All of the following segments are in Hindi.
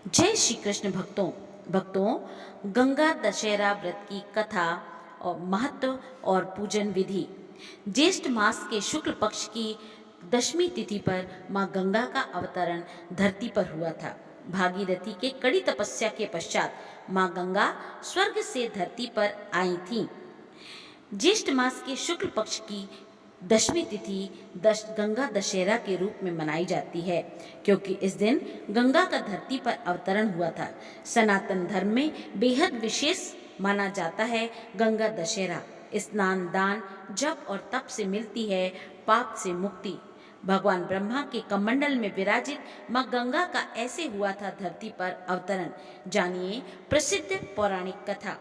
जय श्री कृष्ण भक्तों गंगा दशहरा व्रत की कथा और महत्व और पूजन विधि। ज्येष्ठ मास के शुक्ल पक्ष की दशमी तिथि पर मां गंगा का अवतरण धरती पर हुआ था। भागीरथी के कड़ी तपस्या के पश्चात मां गंगा स्वर्ग से धरती पर आई थीं। ज्येष्ठ मास के शुक्ल पक्ष की दशमी तिथि गंगा दशहरा के रूप में मनाई जाती है, क्योंकि इस दिन गंगा का धरती पर अवतरण हुआ था। सनातन धर्म में बेहद विशेष माना जाता है गंगा दशहरा। स्नान, दान, जप और तप से मिलती है पाप से मुक्ति। भगवान ब्रह्मा के कमंडल में विराजित मां गंगा का ऐसे हुआ था धरती पर अवतरण। जानिए प्रसिद्ध पौराणिक कथा।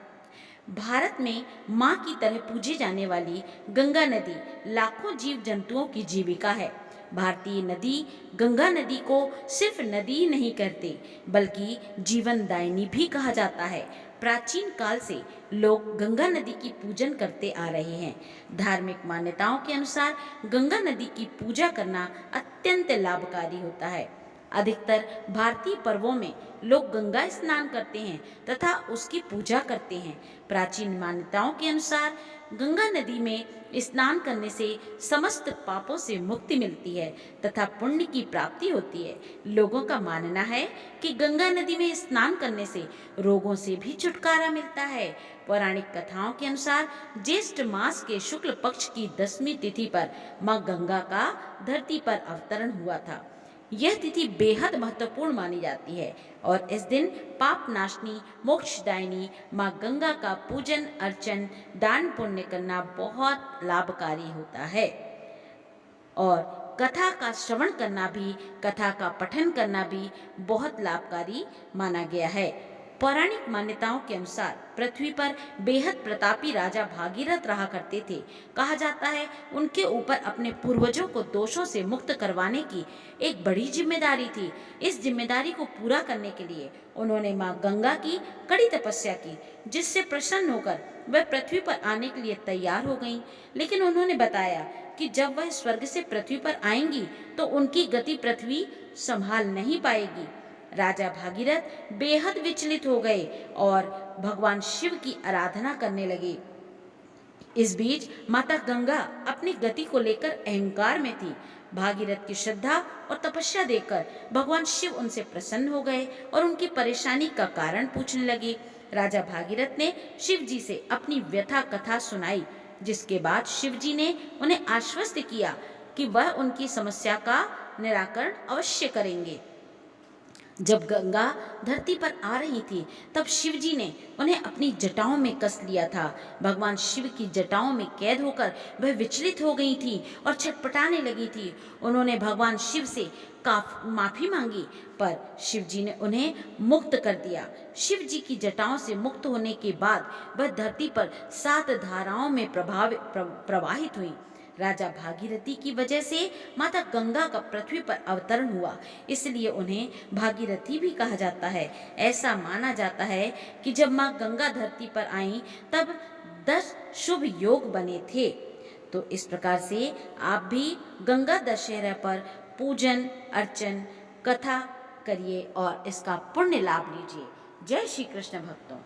भारत में मां की तरह पूजी जाने वाली गंगा नदी लाखों जीव जंतुओं की जीविका है। भारतीय नदी गंगा नदी को सिर्फ नदी ही नहीं कहते, बल्कि जीवन दायिनी भी कहा जाता है। प्राचीन काल से लोग गंगा नदी की पूजन करते आ रहे हैं। धार्मिक मान्यताओं के अनुसार गंगा नदी की पूजा करना अत्यंत लाभकारी होता है। अधिकतर भारतीय पर्वों में लोग गंगा स्नान करते हैं तथा उसकी पूजा करते हैं। प्राचीन मान्यताओं के अनुसार गंगा नदी में स्नान करने से समस्त पापों से मुक्ति मिलती है तथा पुण्य की प्राप्ति होती है। लोगों का मानना है कि गंगा नदी में स्नान करने से रोगों से भी छुटकारा मिलता है। पौराणिक कथाओं के अनुसार ज्येष्ठ मास के शुक्ल पक्ष की दशमी तिथि पर मां गंगा का धरती पर अवतरण हुआ था। यह तिथि बेहद महत्वपूर्ण मानी जाती है और इस दिन पाप नाशनी, मोक्षदायिनी मां गंगा का पूजन अर्चन, दान पुण्य करना बहुत लाभकारी होता है। और कथा का श्रवण करना भी, कथा का पठन करना भी बहुत लाभकारी माना गया है। पौराणिक मान्यताओं के अनुसार पृथ्वी पर बेहद प्रतापी राजा भागीरथ रहा करते थे। कहा जाता है उनके ऊपर अपने पूर्वजों को दोषों से मुक्त करवाने की एक बड़ी जिम्मेदारी थी। इस जिम्मेदारी को पूरा करने के लिए उन्होंने मां गंगा की कड़ी तपस्या की, जिससे प्रसन्न होकर वह पृथ्वी पर आने के लिए तैयार हो गईं। लेकिन उन्होंने बताया कि जब वह स्वर्ग से पृथ्वी पर आएंगी तो उनकी गति पृथ्वी संभाल नहीं पाएगी। राजा भागीरथ बेहद विचलित हो गए और भगवान शिव की आराधना करने लगे। इस बीच माता गंगा अपनी गति को लेकर अहंकार में थी। भागीरथ की श्रद्धा और तपस्या देखकर भगवान शिव उनसे प्रसन्न हो गए और उनकी परेशानी का कारण पूछने लगे। राजा भागीरथ ने शिव जी से अपनी व्यथा कथा सुनाई, जिसके बाद शिव जी ने उन्हें आश्वस्त किया कि वह उनकी समस्या का निराकरण अवश्य करेंगे। जब गंगा धरती पर आ रही थी तब शिव जी ने उन्हें अपनी जटाओं में कस लिया था। भगवान शिव की जटाओं में कैद होकर वह विचलित हो गई थी और छटपटाने लगी थी। उन्होंने भगवान शिव से माफी मांगी, पर शिव जी ने उन्हें मुक्त कर दिया। शिव जी की जटाओं से मुक्त होने के बाद वह धरती पर 7 धाराओं में प्रवाहित हुई। राजा भागीरथी की वजह से माता गंगा का पृथ्वी पर अवतरण हुआ, इसलिए उन्हें भागीरथी भी कहा जाता है। ऐसा माना जाता है कि जब मां गंगा धरती पर आई तब 10 शुभ योग बने थे। तो इस प्रकार से आप भी गंगा दशहरा पर पूजन अर्चन कथा करिए और इसका पुण्य लाभ लीजिए। जय श्री कृष्ण भक्तों।